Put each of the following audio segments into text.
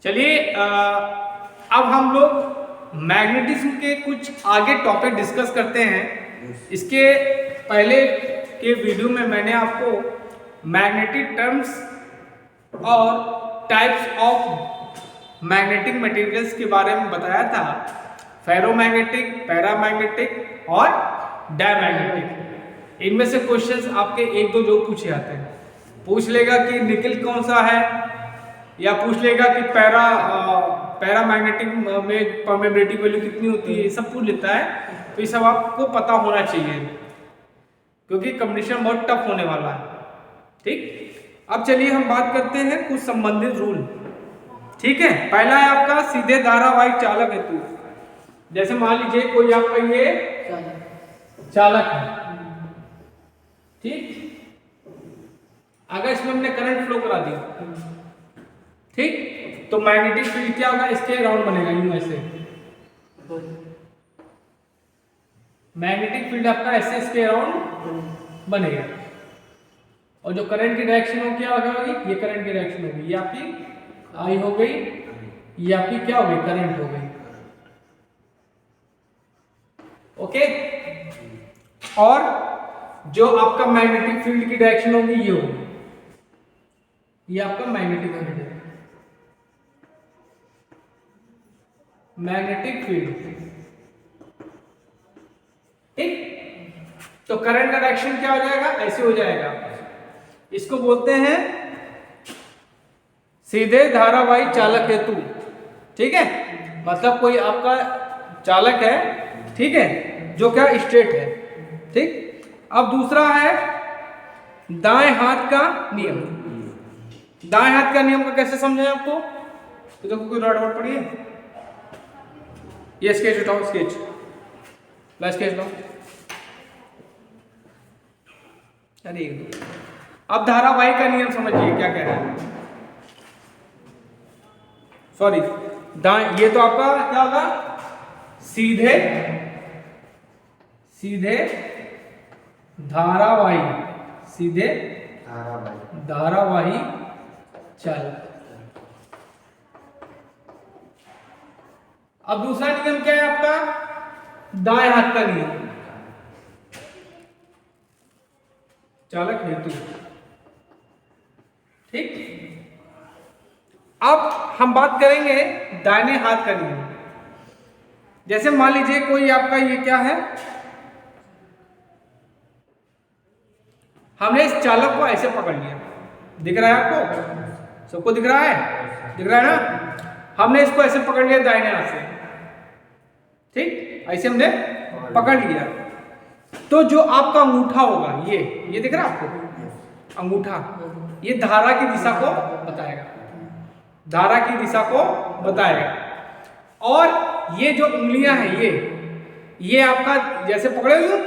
चलिए अब हम लोग मैग्नेटिज्म के कुछ आगे टॉपिक डिस्कस करते हैं। इसके पहले के वीडियो में मैंने आपको मैग्नेटिक टर्म्स और टाइप्स ऑफ मैग्नेटिक मटेरियल्स के बारे में बताया था, फेरोमैग्नेटिक, पैरामैग्नेटिक और डायमैग्नेटिक। इनमें से क्वेश्चंस आपके एक दो जो पूछे जाते हैं, पूछ लेगा कि निकल कौन सा है, या पूछ लेगा कि पैरामैग्नेटिक में परमेबिलिटी वैल्यू कितनी होती है, ये सब पूछ लेता है। तो ये सब आपको पता होना चाहिए क्योंकि कंपटीशन बहुत टफ होने वाला है। ठीक, अब चलिए हम बात करते हैं कुछ संबंधित रूल। ठीक है, पहला है आपका सीधे धारावाहिक चालक हेतु। जैसे मान लीजिए कोई आपका ये चालक है, ठीक, अगर इसमें हमने करंट फ्लो करा दिया, ठीक, तो मैग्नेटिक फील्ड क्या होगा, इसके अराउंड बनेगा, यूं ऐसे। मैग्नेटिक फील्ड आपका ऐसे इसके अराउंड बनेगा, और जो करंट की डायरेक्शन हो क्या होगी, ये करंट की डायरेक्शन होगी, ये आपकी आई हो गई, ये आपकी क्या हो गई, करंट हो गई। ओके, और जो आपका मैग्नेटिक फील्ड की डायरेक्शन होगी ये होगी, ये आपका मैग्नेटिक फील्ड है, मैग्नेटिक फील्ड। ठीक, तो करंट का डायरेक्शन क्या हो जाएगा, ऐसे हो जाएगा। इसको बोलते हैं सीधे धारावाहिक चालक हेतु। ठीक है, मतलब कोई आपका चालक है, ठीक है, जो क्या स्ट्रेट है। ठीक, अब दूसरा है दाएं हाथ का नियम। दाएं हाथ का नियम को कैसे समझें आपको, तो देखो कोई रॉड पड़ी है, ये स्केच उठाओ, स्केच ला, स्केच लो। अरे अब धारावाहिक का नियम समझिए क्या कह रहा है। सॉरी, दाएं, ये तो आपका क्या होगा, सीधे सीधे धारावाही, सीधे धारावाही चालक। अब दूसरा नियम क्या है आपका, दाएं हाथ का नियम, चालक हेतु। ठीक, अब हम बात करेंगे दाहिने हाथ का नियम। जैसे मान लीजिए कोई आपका ये क्या है, हमने इस चालक को ऐसे पकड़ लिया, दिख रहा है आपको, सबको दिख रहा है, दिख रहा है ना, हमने इसको ऐसे पकड़ लिया दाहिने हाथ से। ठीक, ऐसे हमने पकड़ लिया, तो जो आपका अंगूठा होगा, ये दिख रहा है आपको, अंगूठा, ये धारा की दिशा को बताएगा, धारा की दिशा को बताएगा। और ये जो उंगलियां हैं, ये आपका जैसे पकड़े हुए,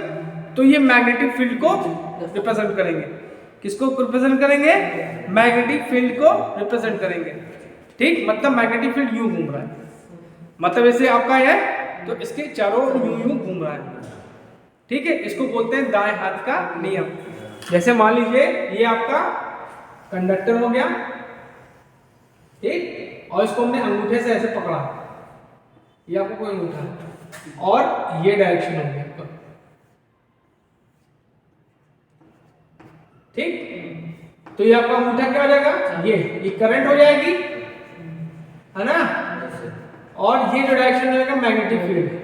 तो ये मैग्नेटिक फील्ड को रिप्रेजेंट करेंगे। किसको रिप्रेजेंट करेंगे, मैग्नेटिक फील्ड को रिप्रेजेंट करेंगे। ठीक, मतलब मैग्नेटिक फील्ड यूं घूम रहा है, मतलब ऐसे आपका है, तो इसके चारों यूं घूम रहा है। ठीक है, इसको बोलते हैं दाएं हाथ का नियम। जैसे मान लीजिए ये आपका कंडक्टर हो गया, ठीक, और इसको हमने अंगूठे से ऐसे पकड़ा, ये आपको कोई अंगूठा, और ये डायरेक्शन हो गया आपका। ठीक, तो ये आपका अंगूठा क्या हो जाएगा, ये करंट हो जाएगी, है ना, और ये जो डायरेक्शन हो जाएगा मैग्नेटिक फील्ड।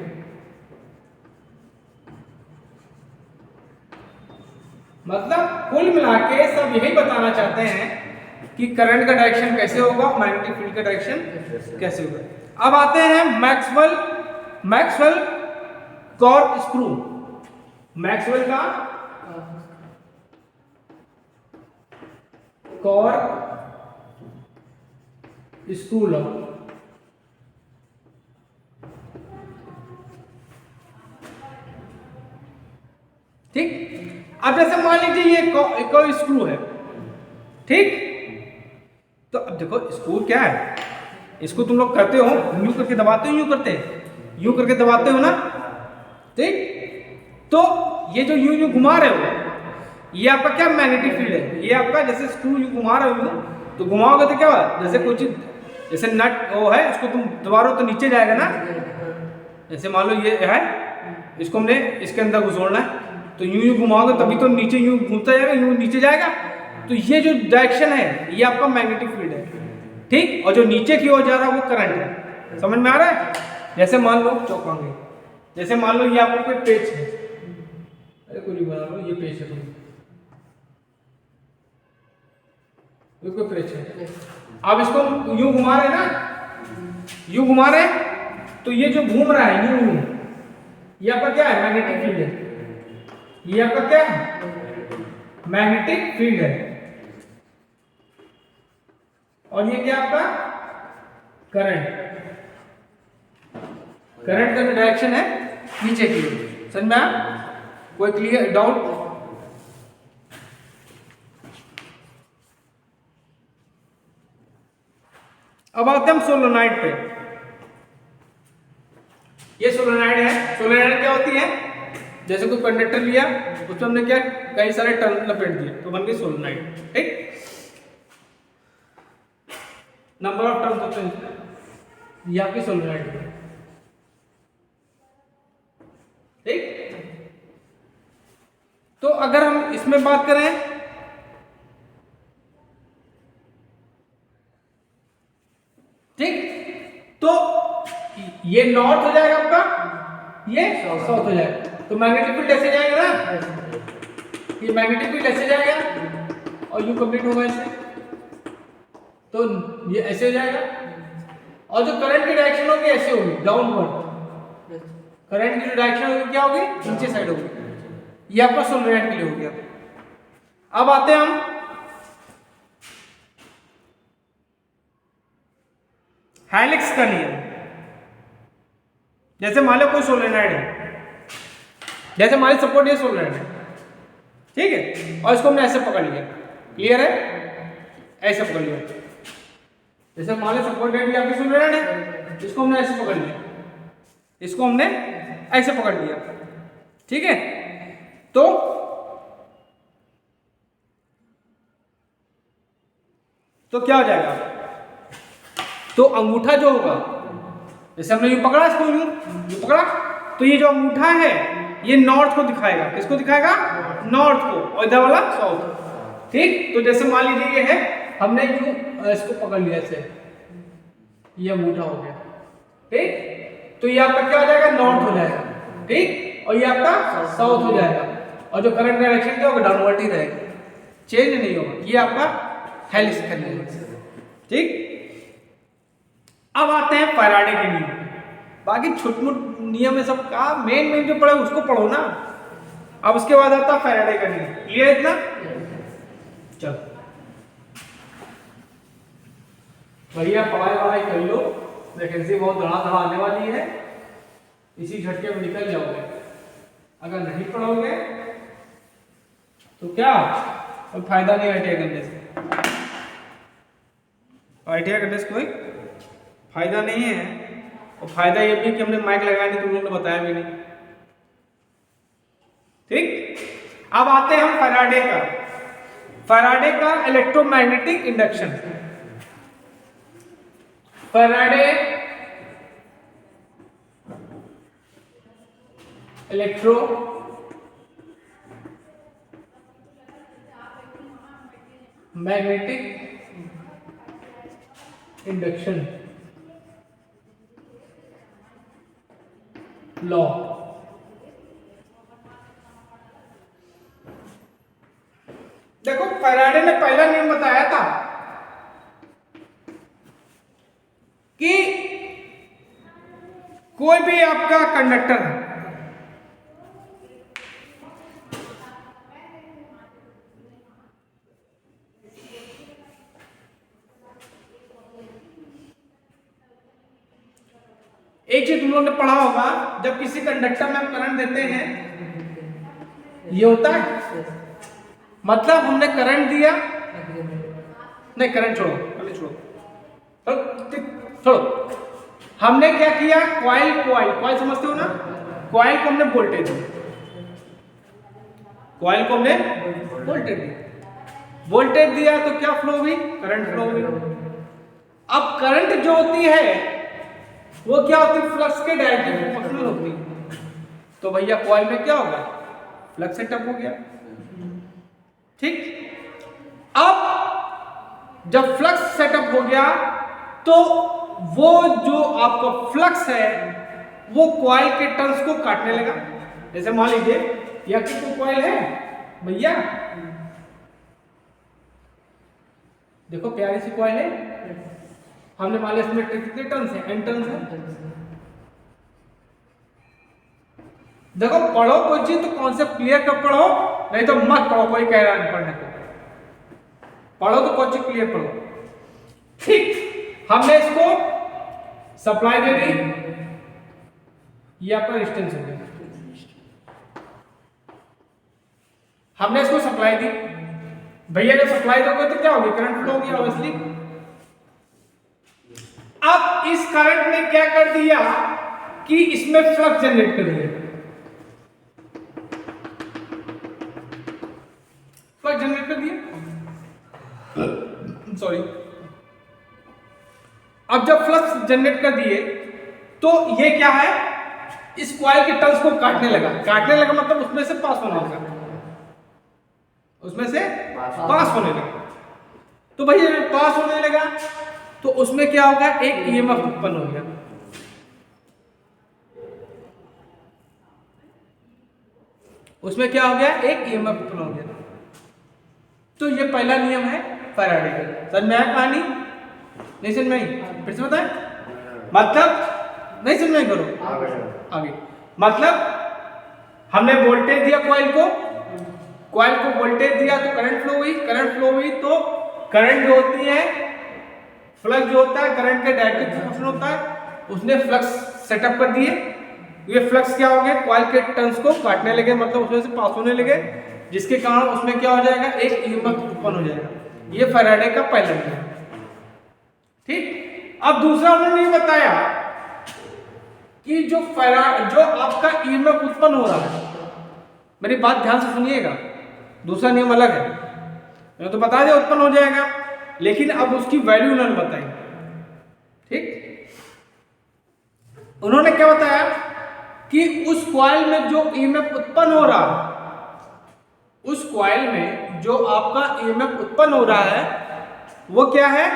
मतलब कुल मिला के सब यही बताना चाहते हैं कि करंट का डायरेक्शन कैसे होगा, मैग्नेटिक फील्ड का डायरेक्शन कैसे होगा। अब आते हैं मैक्सवेल कॉर्क स्क्रू। मैक्सवेल का कॉर्क स्क्रू लॉ। ठीक, अब जैसे मान लीजिए ये कोई स्क्रू है, ठीक, तो अब देखो स्क्रू क्या है, इसको तुम लोग करते हो, यूं करके दबाते हो, यूं करके दबाते हो ना। ठीक, तो ये जो यूं घुमा रहे हो, ये आपका क्या मैग्नेटिक फील्ड है, ये आपका जैसे स्क्रू यूं घुमा रहे हो, तो घुमाओगे तो क्या होगा, जैसे कोई चीज जैसे नट वो है, उसको तुम दबारो तो नीचे जाएगा ना। जैसे मान लो ये है, इसको हमने इसके अंदर घुसोड़ना है, तो यूं घुमाओगे तभी तो नीचे यूं घूमता जाएगा, यूं नीचे जाएगा। तो ये जो डायरेक्शन है ये आपका मैग्नेटिक फील्ड है, ठीक। और जो नीचे की ओर जा रहा है वो करंट है। समझ में आ रहा है? जैसे मान लो चौकांगे, जैसे मान लो ये आपको कोई पेच है, अरे कोई बना लो, ये पेच है, कोई पेच है, आप इसको यूं घुमा रहे हैं ना, यूं घुमा रहे हैं, तो ये जो घूम रहा है यूं यूं, ये आपका क्या है? मैग्नेटिक फील्ड है। ये आपका क्या है? मैग्नेटिक फील्ड है। और ये क्या आपका? करंट। करंट का डायरेक्शन है नीचे की ओर। समझ में आया? कोई क्लियर डाउट? अब आते हैं हम सोलेनॉइड पे। ये सोलेनॉइड है। सोलेनॉइड क्या होती है? जैसे कोई कंडक्टर लिया, उसमें हमने क्या कई सारे टर्न लपेट दिए तो बन गई सोलेनॉइड, ठीक। नंबर ऑफ टर्न्स होते हैं, ये आपकी सोलेनॉइड है, ठीक। तो अगर हम इसमें बात करें, ठीक, तो ये नॉर्थ हो जाएगा आपका, ये साउथ हो जाएगा। तो मैग्नेटिक फील्ड ऐसे जाएगा ना, ये मैग्नेटिक फील्ड ऐसे जाएगा और यू कंप्लीट होगा ऐसे, तो ये ऐसे हो जाएगा। और जो करंट की डायरेक्शन होगी ऐसे होगी, डाउनवर्ड। करंट की जो डायरेक्शन होगी क्या होगी? नीचे साइड होगी। ये आपका सोलेनॉइड के लिए हो गया। अब आते हैं हम हेलिक्स का नियम। जैसे मान लो कोई सोलेनॉइड है, जैसे मान लो सपोर्ट ये सोलेनॉइड है, ठीक है, और इसको हमने ऐसे पकड़ लिया, क्लियर है? ऐसे पकड़ लिया। जैसे मान लो सपोर्ट ये आपकी सोलेनॉइड है, इसको हमने ऐसे पकड़ लिया, इसको हमने ऐसे पकड़ लिया, ठीक है। तो क्या हो जाएगा? तो अंगूठा जो होगा, जैसे हमने यूं पकड़ा, इसको यूं पकड़ा, तो ये जो अंगूठा है ये नॉर्थ को दिखाएगा। किसको दिखाएगा? नॉर्थ को। और इधर वाला साउथ, ठीक। तो जैसे मान लीजिए ये है, हमने यूं इसको पकड़ लिया ऐसे, ये अंगूठा हो गया, ठीक। तो ये आपका क्या हो जाएगा? नॉर्थ हो जाएगा, ठीक। और ये आपका साउथ हो जाएगा। और जो करंट डायरेक्शन क्या होगा? डाउनवर्ड ही रहेगा, चेंज नहीं होगा। ये आपका हेलिक्स का नियम, ठीक। अब आते हैं फैराडे के नियम। बाकी छोट-मोट नियम है सब का, मेन जो पढ़े उसको पढ़ो ना। अब उसके बाद आता है फैराडे का नियम। क्लियर इतना? चलो भैया पढ़ाई कर लो, वैकेंसी बहुत धड़ा आने वाली है, इसी झटके में निकल जाओगे। अगर नहीं पढ़ोगे तो क्या कोई फायदा नहीं ITI करने से। ITI करने से कोई फायदा नहीं है। और फायदा ये भी कि हमने माइक लगाया नहीं, तुम लोगों ने बताया भी नहीं, ठीक। अब आते हैं हम फैराडे का electromagnetic induction. Faraday electro magnetic induction law. देखो फैराडे ने पहला नियम बताया था कि कोई भी आपका कंडक्टर है, एक चीज तुम लोगों ने पढ़ा होगा, जब किसी कंडक्टर में हम करंट देते हैं ये होता है, मतलब हमने करंट दिया, नहीं करंट छोड़ो, पहले छोड़ो, हमने क्या किया? कॉइल समझते हो ना? कॉइल को हमने वोल्टेज दिया, वोल्टेज दिया तो क्या फ्लो हुई? करंट फ्लो हुई। अब करंट जो होती है वो क्या होती है, फ्लक्स के डायरेक्टली प्रोपोर्शनल होती है। तो भैया कॉइल में क्या होगा, फ्लक्स सेटअप हो गया। ठीक, अब जब फ्लक्स सेटअप हो गया तो वो जो आपका फ्लक्स है वो कॉइल के टर्न्स को काटने लगा। जैसे मान लीजिए यह कितनी कॉइल है भैया, देखो प्यारी सी कॉइल है, हमने मान लिया इसमें कितने टर्न्स हैं, n टर्न्स हैं। देखो पढ़ो कोई चीज तो कॉन्सेप्ट क्लियर कर पढ़ो, नहीं तो मत पढ़ो, कोई कह रहा नहीं पढ़ने को, पढ़ो तो कोई चीज क्लियर पढ़ो। ठीक, हमने इसको सप्लाई दे दी, ये आपका रेजिस्टेंस हो गया। हमने इसको सप्लाई दी, भैया जब सप्लाई दोगे तो क्या होगी, करंट फ्लो होगी ऑब्वियसली। अब इस करंट ने क्या कर दिया कि इसमें फ्लक्स जनरेट कर दिया, फ्लक्स जनरेट कर दिया, सॉरी। अब जब फ्लक्स जनरेट कर दिए तो ये क्या है, इस कॉइल के टर्न्स को काटने लगा। काटने लगा मतलब उसमें से पास होना लगा, उसमें से पास होने लगा। तो भैया जब पास होने लगा तो उसमें क्या होगा, एक ईएमएफ उत्पन्न हो गया। उसमें क्या हो गया, एक ईएमएफ उत्पन्न हो गया। तो ये पहला नियम है फैराडे का। समझ में आया कहानी, नहीं समझ में आई, फिर से बताएं, मतलब नहीं समझ में, करो आगे। मतलब हमने वोल्टेज दिया कॉइल को वोल्टेज दिया तो करंट फ्लो हुई, करंट फ्लो हुई तो करंट जो होती है, फ्लक्स जो होता है करंट के डायरेक्टली प्रोपोर्शनल होता है, उसने फ्लक्स सेटअप कर दिए। ये फ्लक्स क्या हो गया, कॉइल के टर्न्स को काटने लगे, मतलब उसमें से पास होने लगे, जिसके कारण उसमें क्या हो जाएगा, एक ईएमएफ उत्पन्न हो जाएगा। ये फैराडे का पहला नियम। ठीक, अब दूसरा उन्होंने ये बताया कि जो आपका ईएमएफ उत्पन्न हो रहा है, मेरी बात ध्यान से सुनिएगा, दूसरा नियम अलग है, मैंने तो बता दिया उत्पन्न हो जाएगा, लेकिन अब उसकी वैल्यू उन्होंने बताई। ठीक, उन्होंने क्या बताया कि उस कॉइल में जो ईएमएफ उत्पन्न हो रहा है, उस कॉइल में जो आपका ईएमएफ उत्पन्न हो रहा है वो क्या है,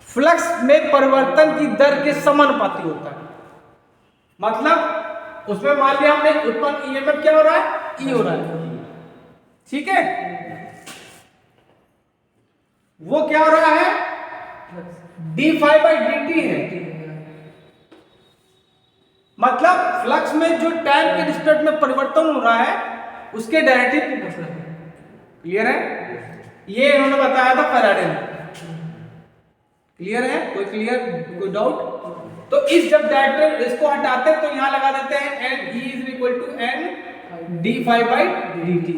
फ्लक्स में परिवर्तन की दर के समानुपाती होता है। मतलब उसमें मान लिया हमने उत्पन्न ईएमएफ क्या हो रहा है, ई हो रहा है, ठीक है, वो क्या हो रहा है, d∅dt है। मतलब फ्लक्स में जो टाइम के रिस्पेक्ट में परिवर्तन हो रहा है उसके डायरेक्टली प्रोपोर्शनल। क्लियर है, ये इन्होंने बताया था फैराडे ने। क्लियर है, कोई डाउट? तो इस जब डायरेक्टर इसको हटाते हैं तो यहां लगा देते हैं n E is equal to n d∅dt।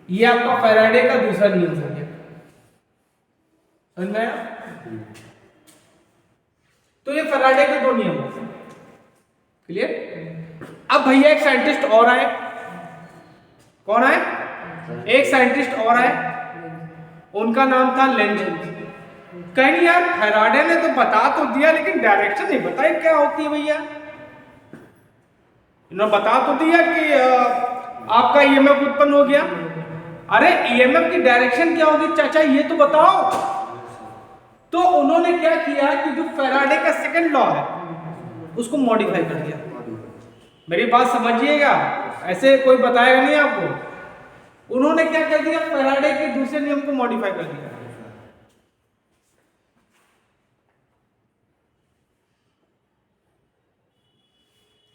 ये आपका फैराडे का दूसरा नियम हो गया, समझ में आया? तो ये फैराडे के दो नियम हो। क्लियर? अब भैया एक साइंटिस्ट और आए, कौन आए, एक साइंटिस्ट और आए, उनका नाम था लेंज। कहीं यार फैराडे ने तो बता तो दिया लेकिन डायरेक्शन नहीं बताई क्या होती है भैया। इन्होंने बता तो दिया कि आपका ईएमएफ उत्पन्न हो गया, अरे ईएमएफ की डायरेक्शन क्या होगी चाचा ये तो बताओ। तो उन्होंने क्या किया कि जो फैराडे का सेकंड लॉ है उसको मॉडिफाई कर दिया। मेरी बात समझिएगा, ऐसे कोई बताएगा नहीं आपको। उन्होंने क्या कर दिया, फैराडे के दूसरे नियम को मॉडिफाई कर दिया।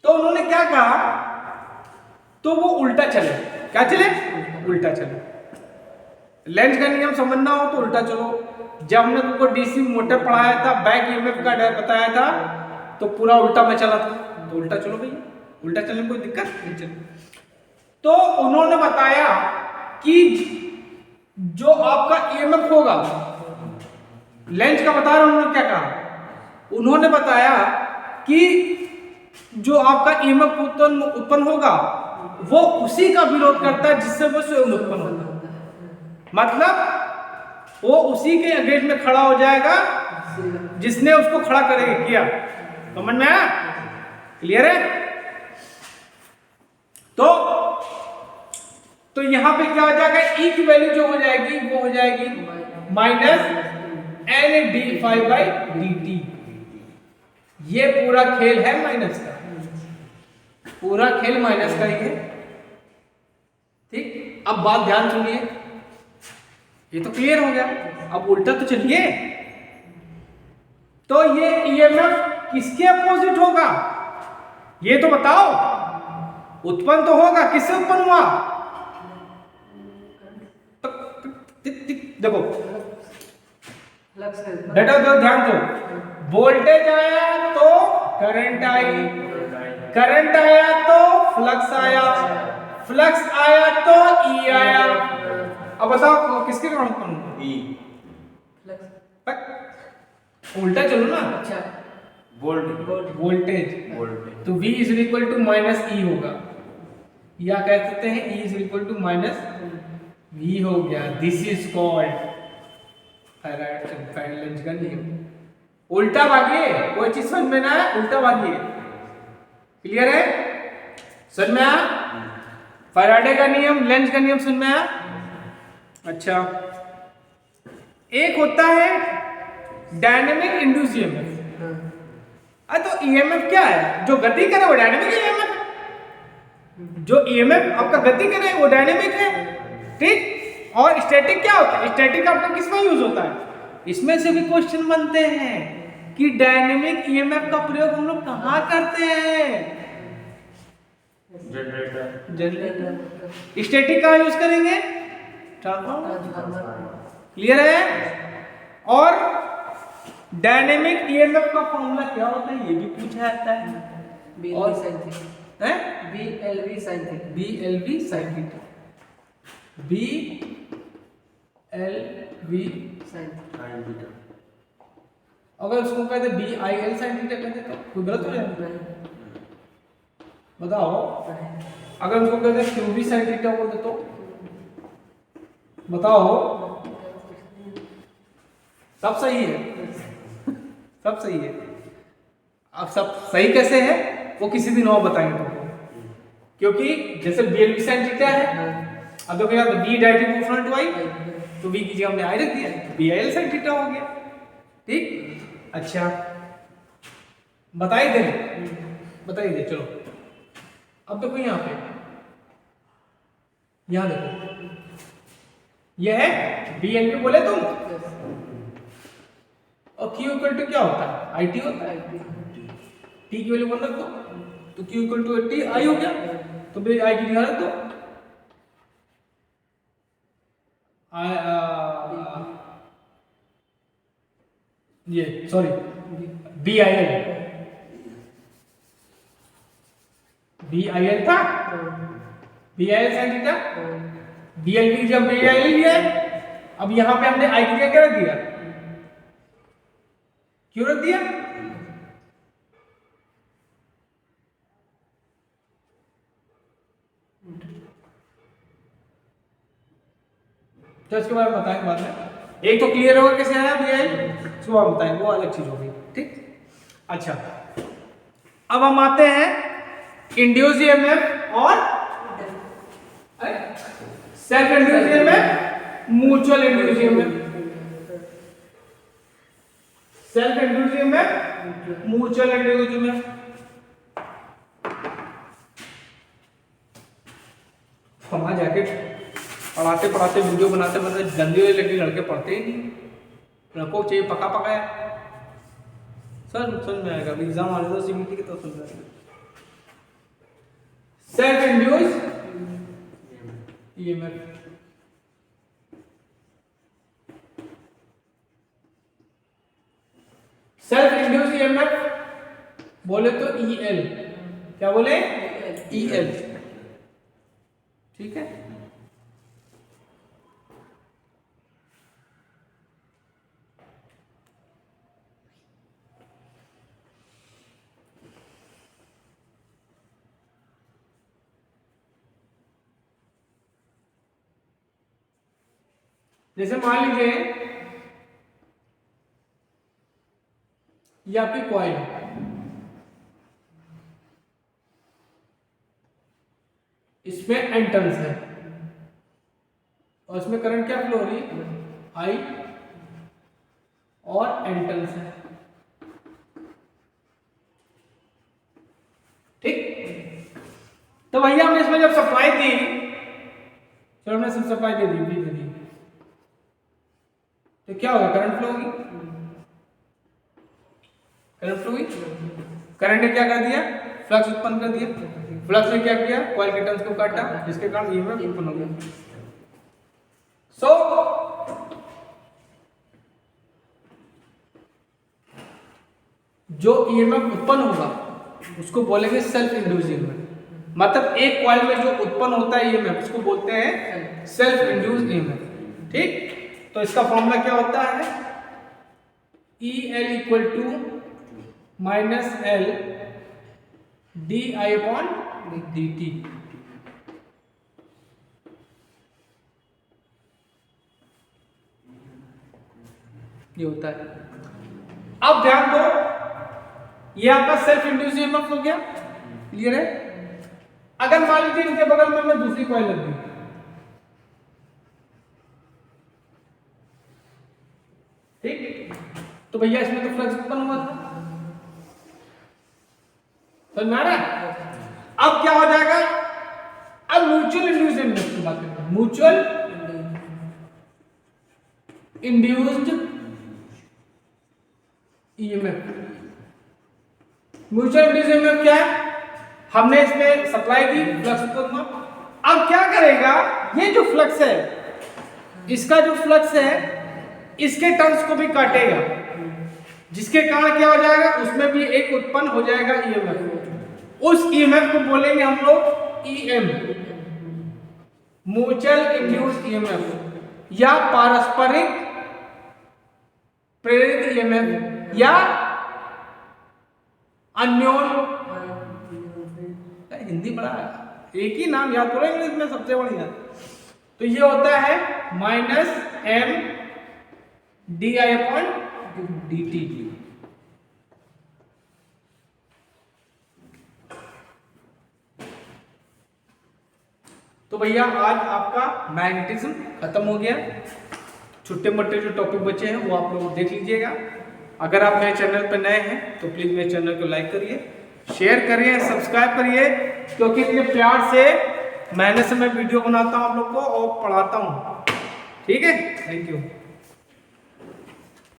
तो उन्होंने क्या कहा, तो वो उल्टा चले। क्या चले, उल्टा चले। लेंज का नियम समझना हो तो उल्टा चलो। जब हमने तुमको डीसी मोटर पढ़ाया था, बैक ईएमएफ का बताया था, तो पूरा उल्टा में चला था, तो उल्टा चलो भैया, उल्टा चलने में कोई दिक्कत नहीं चले। तो उन्होंने बताया कि जो आपका ईएमएफ होगा, लेंज का बता रहा हूं, उन्होंने क्या कहा, उन्होंने बताया कि जो आपका ईएमएफ उत्पन्न होगा वो उसी का विरोध करता है जिससे वो स्वयं उत्पन्न होता है। मतलब वो उसी के अगेंस्ट में खड़ा हो जाएगा जिसने उसको खड़ा करे किया। समझ में आया? क्लियर है? तो यहां पे क्या हो जाएगा, ई की वैल्यू जो हो जाएगी वो हो जाएगी minus N D five by D T. ये पूरा खेल है माइनस का, पूरा खेल माइनस का ही है। ठीक, अब बात ध्यान सुनिए, ये तो क्लियर हो गया। अब उल्टा तो चलिए, तो ये ईएमएफ किसके अपोजिट होगा ये तो बताओ। उत्पन्न तो होगा, किससे उत्पन्न हुआ? तो देखो बेटा, तो ध्यान दो, वोल्टेज आया तो करंट आई, करंट आया तो फ्लक्स आया, फ्लक्स आया तो ई आया। अब बताओ किसके कारण उत्पन्न हुआ? ई। उल्टा चलो ना। अच्छा, वोल्टेज, तो V is equal to minus E होगा, या कह सकते हैं E is equal to minus V हो गया। दिस इज कॉल्ड फैराडे का नियम। उल्टा भागिए, कोई चीज समझ में ना है उल्टा भागिए। क्लियर है? समझ में आया? फैराडे का नियम, लेंज का नियम समझ में आया? अच्छा, एक होता है डायनेमिक इंड्यूस ईएमएफ। तो ईएमएफ क्या है? जो गति करे वो डायनेमिक ईएमएफ, जो ईएमएफ आपका गति करे वो डायनेमिक है। ठीक, और स्टैटिक क्या होता है? स्टैटिक आपका किसमें यूज होता है? इसमें से भी क्वेश्चन बनते हैं कि डायनेमिक ईएमएफ का प्रयोग हम लोग कहाँ करते हैं? जनरेटर। स्टैटिक कहाँ यूज करेंगे? ट्रांसफार्मर। क्लियर है? और डायनेमिक ईएमएफ का फॉर्मूला क्या होता है ये भी पूछा जाता है। और BLV sin theta, BLV sin theta, BLV sin theta. अगर उसको कहते BIL sin थीटा कहते तो कोई गलत हो जाएगा? बताओ। अगर उसको कहते QV sin थीटा बोलते तो बताओ। सब सही है, सब सही है। अब सब सही कैसे है वो किसी दिन और बताएंगे तुमको, क्योंकि जैसे BLV sin थीटा है, अब देखो यार B directly proportional to I, तो B की जगह हमने I रख दिया तो BIL sin थीटा हो गया। ठीक, अच्छा बताइए दे चलो। अब देखो यहाँ पे, यहाँ देखो यह है BLV बोले तुम, और Q इक्वल टू क्या होता है? IT होता है। T की वैल्यू 1 रख दो तो Q इक्वल टू 80 I हो गया, तो फिर I की जगह रख दो ये सॉरी BIL था, BIL sin थीटा, BLV जब BIL लिया, अब यहां पे हमने I की जगह क्या रख दिया? क्यों रख दिया? तो इसके बारे में बताएंगे बाद में। एक तो क्लियर होगा कैसे आया BIL, इसको बाद बताएंगे, वो अलग चीज होगी। ठीक, अच्छा अब हम आते हैं इंड्यूस ईएमएफ और self induce EMF, mutual induce EMF. Self induce EMF, mutual induce EMF. वहां जाके पढ़ाते पढ़ाते वीडियो बनाते बनाते गंदे हुए, लेकिन लड़के पढ़ते ही नहीं। लड़कों को चाहिए पका पकाया। सर समझ में आएगा, एग्जाम आ जाए तो सीबीटी की तो समझ में आएगा। Self induce EMF, self induce EMF बोले तो EL, क्या बोले? EL। ठीक है, जैसे मान लीजिए ये आपकी कॉइल, इसमें एन टर्न्स है और इसमें करंट क्या फ्लो हो रही है, आई, और एन टर्न्स है। ठीक, तो भैया हमने इसमें जब सप्लाई दी, चलो हमने सिर्फ सप्लाई दे दी, तो क्या होगा, करंट फ्लो होगी, करंट फ्लो हुई, करंट ने क्या कर दिया, फ्लक्स उत्पन्न कर दिया, फ्लक्स ने क्या किया, कॉइल के टर्न्स को काटा, जिसके कारण ईएमएफ उत्पन्न हो गया। जो ईएमएफ उत्पन्न होगा उसको बोलेंगे सेल्फ इंड्यूस्ड ईएमएफ। मतलब एक कॉइल में जो उत्पन्न होता है ईएमएफ उसको बोलते हैं सेल्फ इंड्यूस्ड ईएमएफ। ठीक, तो इसका फॉर्मूला क्या होता है, EL equal to minus L di/dt। ये होता है। अब ध्यान दो, ये आपका सेल्फ इंड्यूस्ड ईएमएफ हो गया, क्लियर है। अगर मान लीजिए इनके बगल में मैं दूसरी कॉइल लग दी, ठीक, तो भैया इसमें तो फ्लक्स उत्पन्न हुआ था, समझ में आ रहा है। अब क्या हो जाएगा, अब म्यूचुअल इंड्यूस्ड ईएमएफ की बात करते हैं। Mutual induced EMF, mutual induced EMF क्या है, हमने इसमें सप्लाई दी, फ्लक्स उत्पन्न हुआ। अब क्या करेगा, ये जो फ्लक्स है, इसका जो फ्लक्स है इसके टर्न्स को भी काटेगा, जिसके कारण क्या हो जाएगा, उसमें भी एक उत्पन्न हो जाएगा ईएमएफ। उस ईएमएफ को बोलेंगे हम लोग ईएम, म्यूचुअल इंड्यूस्ड ईएमएफ, या पारस्परिक प्रेरित ईएमएफ, या अन्योन, हिंदी बड़ा एक ही नाम याद करो, इंग्लिश में सबसे बढ़िया। तो ये होता है -M di/dt। तो भैया आज आपका मैग्नेटिज्म खत्म हो गया। छोटे मोटे जो टॉपिक बचे हैं वो आप लोग देख लीजिएगा। अगर आप मेरे चैनल पर नए हैं तो प्लीज़ मेरे चैनल को लाइक करिए, शेयर करिए, सब्सक्राइब करिए, क्योंकि इतने प्यार से मेहनत से मैं वीडियो बनाता हूँ आप लोग को और पढ़ाता हूँ। ठीक है, थैंक यू।